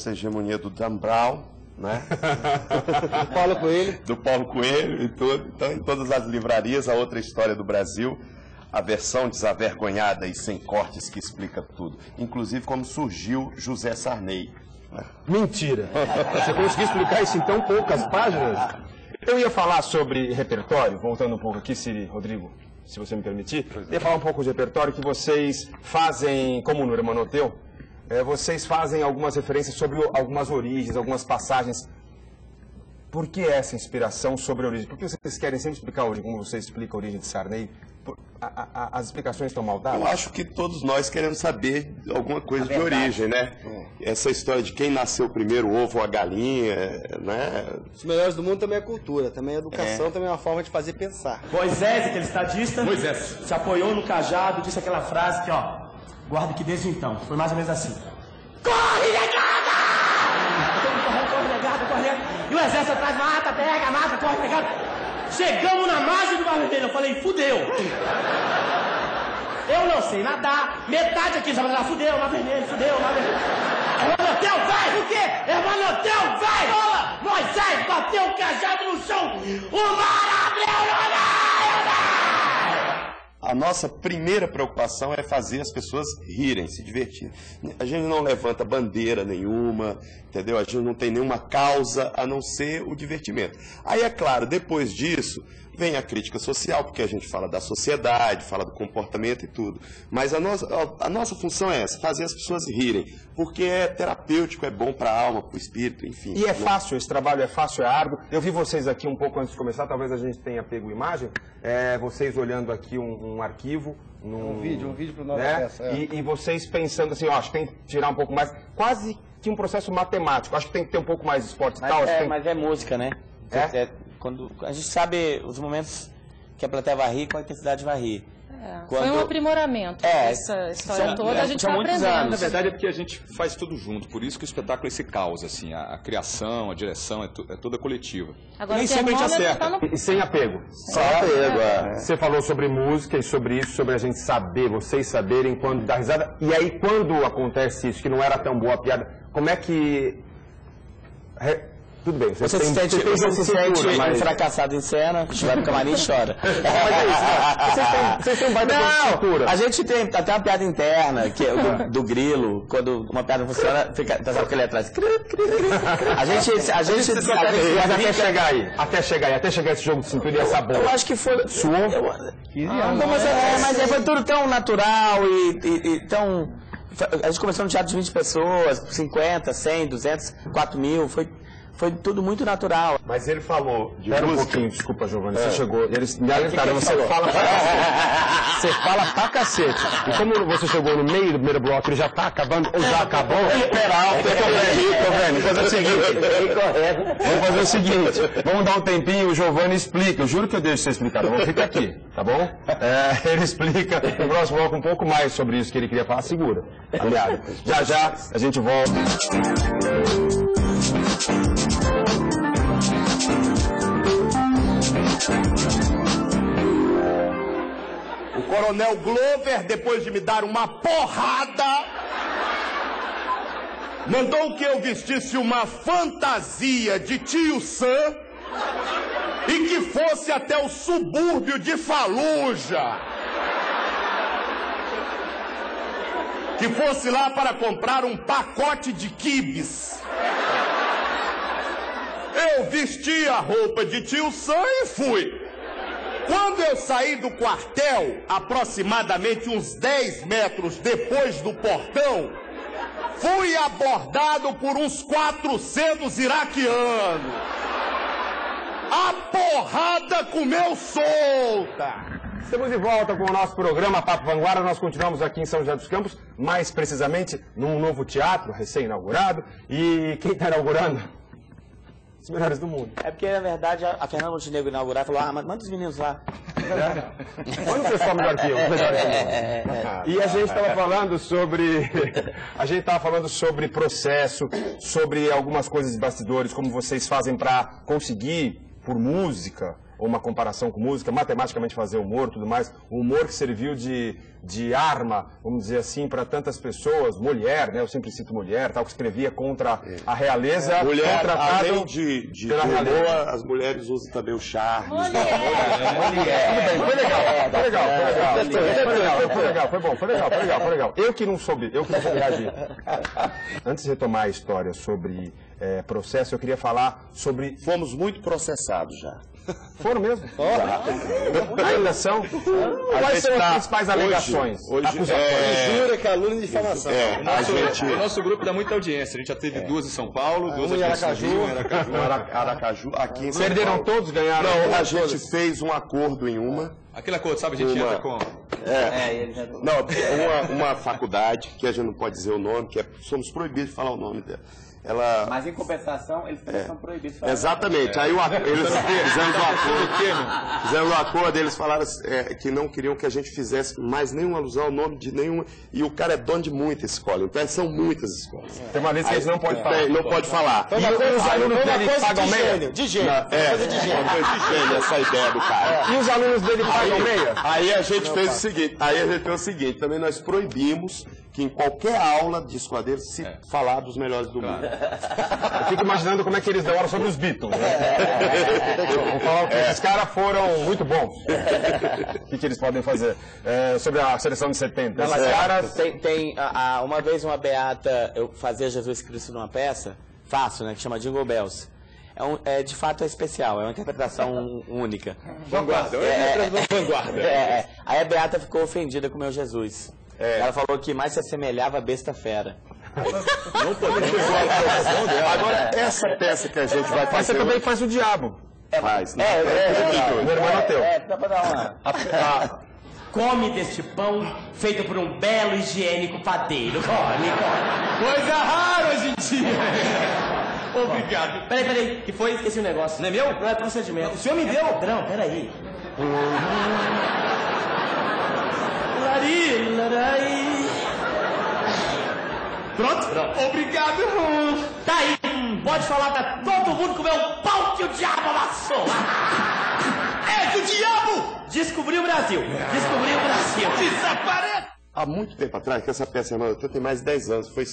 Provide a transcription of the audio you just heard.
Essa hegemonia do Dan Brown, né? Do Paulo Coelho. Do Paulo Coelho e tudo. Então, em todas as livrarias, a outra história do Brasil, a versão desavergonhada e sem cortes que explica tudo. Inclusive como surgiu José Sarney. Mentira! Você conseguiu explicar isso em tão poucas páginas? Eu ia falar sobre repertório, voltando um pouco aqui, Rodrigo, se você me permitir. Eu ia falar um pouco de repertório que vocês fazem, como no Hermanoteu, vocês fazem algumas referências sobre algumas origens, algumas passagens. Por que essa inspiração sobre a origem? Por que vocês querem sempre explicar a origem, como você explica a origem de Sarney? As explicações estão mal dadas? Eu acho que todos nós queremos saber alguma coisa de origem, né? Essa história de quem nasceu primeiro, o ovo ou a galinha, né? Os melhores do mundo também é cultura, também é educação, também é uma forma de fazer pensar. Moisés, aquele estadista, se apoiou no cajado, disse aquela frase que, guardo que desde então, foi mais ou menos assim. Corre, negada! Corre, negada, correndo. E o exército atrás, mata, pega, mata, corre, negada. Chegamos na margem do Mar Vermelho, eu falei, fudeu. Eu não sei nadar, metade aqui já vai lá, fudeu, Mar Vermelho, fudeu, Mar Vermelho. Hermanoteu, vai, o quê? Hermanoteu, vai! Bola! Moisés bateu o cajado no chão, o mar abriu no meio! A nossa primeira preocupação é fazer as pessoas rirem, se divertirem. A gente não levanta bandeira nenhuma, entendeu? A gente não tem nenhuma causa a não ser o divertimento. Aí, é claro, depois disso, vem a crítica social, porque a gente fala da sociedade, fala do comportamento e tudo. Mas a nossa função é essa, fazer as pessoas rirem, porque é terapêutico, é bom para a alma, para o espírito, enfim. E é fácil, esse trabalho é fácil, é árduo. Eu vi vocês aqui um pouco antes de começar, talvez a gente tenha pego imagem, vocês olhando aqui um arquivo. Um vídeo para o nosso acesso. E vocês pensando assim, acho que tem que tirar um pouco mais, quase que um processo matemático, acho que tem que ter um pouco mais de esporte e tal. Mas é música, né? Quando a gente sabe os momentos que a plateia vai rir, com a intensidade vai rir. Foi um aprimoramento. Essa história toda a gente está aprendendo. Na verdade é porque a gente faz tudo junto, por isso que o espetáculo é esse caos, assim, a criação, a direção é toda coletiva. Agora, nem sempre a gente acerta. E sem apego. Sem apego, Você falou sobre música e sobre isso, sobre a gente saber, vocês saberem quando dar risada. E aí quando acontece isso, que não era tão boa a piada, como é que... Tudo bem, você se sente um fracassado em cena, vai pro camarim e chora. Mas é isso, vocês têm um baita cultura. A gente tem até uma piada interna, que é do grilo, quando uma piada funciona, fica, sabe aquele atrás. Até chegar esse jogo de cintura e essa bola. Eu acho que foi... Suou? Mas foi tudo tão natural e tão... A gente começou no teatro de 20 pessoas, 50, 100, 200, 4 mil, foi tudo muito natural. Mas ele falou de música... um pouquinho, desculpa, Giovanni, você chegou... Eles me alertaram, você fala pra cacete. Você fala pra cacete. E como você chegou no meio do primeiro bloco, ele já tá acabando, ou já acabou... Vamos fazer o seguinte. Vamos fazer o seguinte. Vamos dar um tempinho, o Giovanni explica. Eu juro que eu deixo você explicar, eu vou ficar aqui, tá bom? Ele explica no próximo bloco um pouco mais sobre isso que ele queria falar. Segura, aliado. Já a gente volta. O coronel Glover, depois de me dar uma porrada, mandou que eu vestisse uma fantasia de tio Sam e que fosse até o subúrbio de Faluja. Que fosse lá para comprar um pacote de quibes. Eu vesti a roupa de tio Sam e fui. Quando eu saí do quartel, aproximadamente uns 10 metros depois do portão, fui abordado por uns 400 iraquianos. A porrada comeu solta. Estamos de volta com o nosso programa Papo Vanguarda. Nós continuamos aqui em São José dos Campos, mais precisamente num novo teatro recém-inaugurado. E quem está inaugurando? Os melhores do mundo. É porque, na verdade, a Fernanda Montenegro inaugurar falou, manda os meninos lá. Manda o pessoal melhor que eu. E a gente estava falando sobre... A gente estava falando sobre processo, sobre algumas coisas de bastidores, como vocês fazem para conseguir, por música, uma comparação com música, matematicamente fazer humor, tudo mais, o humor que serviu de arma, vamos dizer assim, para tantas pessoas, mulher, né? Eu sempre cito mulher, tal, que escrevia contra a realeza, Mulher, contratado além de pela realeza. humor, as mulheres usam também o charme. Tudo bem, foi legal, foi legal. Eu que não soube reagir. Antes de retomar a história sobre processo, eu queria falar sobre... Fomos muito processados já. Foram mesmo? Ainda são? Quais são as principais alegações? Jura, calúnia e difamação. O nosso grupo dá muita audiência. A gente já teve duas em São Paulo, duas aqui em Aracaju, aqui em São Perderam Paulo. todos, ganharam? Não, a gente fez um acordo em uma. Aquele acordo, sabe? A gente entra com... Uma faculdade, que a gente não pode dizer o nome, somos proibidos de falar o nome dela. Mas em compensação, eles são proibidos de falar. Exatamente. Aí eles fizeram um acordo, eles falaram que não queriam que a gente fizesse mais nenhuma alusão ao nome de nenhuma. E o cara é dono de muitas escolas, então são muitas escolas. Tem uma lista que eles não podem falar. Não pode falar. E os alunos dele pagam meia? De gênio. Coisa de gênio, essa ideia do cara. E os alunos dele pagam meia? Aí a gente fez o seguinte, também nós proibimos que em qualquer aula de esquadrilha se falar dos melhores do mundo. Eu fico imaginando como é que eles dão aula sobre os Beatles. Vou falar que esses caras foram muito bons. O que eles podem fazer? Sobre a seleção de 70. Não, mas caras... uma vez uma beata, eu fazia Jesus Cristo numa peça, né, que chama Jingle Bells. De fato é especial, é uma interpretação única. Vanguarda, vanguarda. Aí a beata ficou ofendida com o meu Jesus. Ela falou que mais se assemelhava a besta fera. Não podemos perdoar a profissão dela. Agora, essa peça que a gente vai Mas fazer... você também faz o diabo. Faz, né? Meu irmão é teu. Dá pra dar uma... Come deste pão feito por um belo e higiênico padeiro. Come. Coisa rara hoje em dia. Obrigado. Peraí, que foi? Esqueci um negócio. Não é meu? Não é procedimento. O senhor me deu? Não, peraí. Pronto? Obrigado. Tá aí. Pode falar pra todo mundo comer o pau que o diabo amassou. É do diabo! Descobriu o Brasil. Descobriu o Brasil. Desaparece! Há muito tempo atrás, que essa peça, irmão, tem mais de 10 anos, foi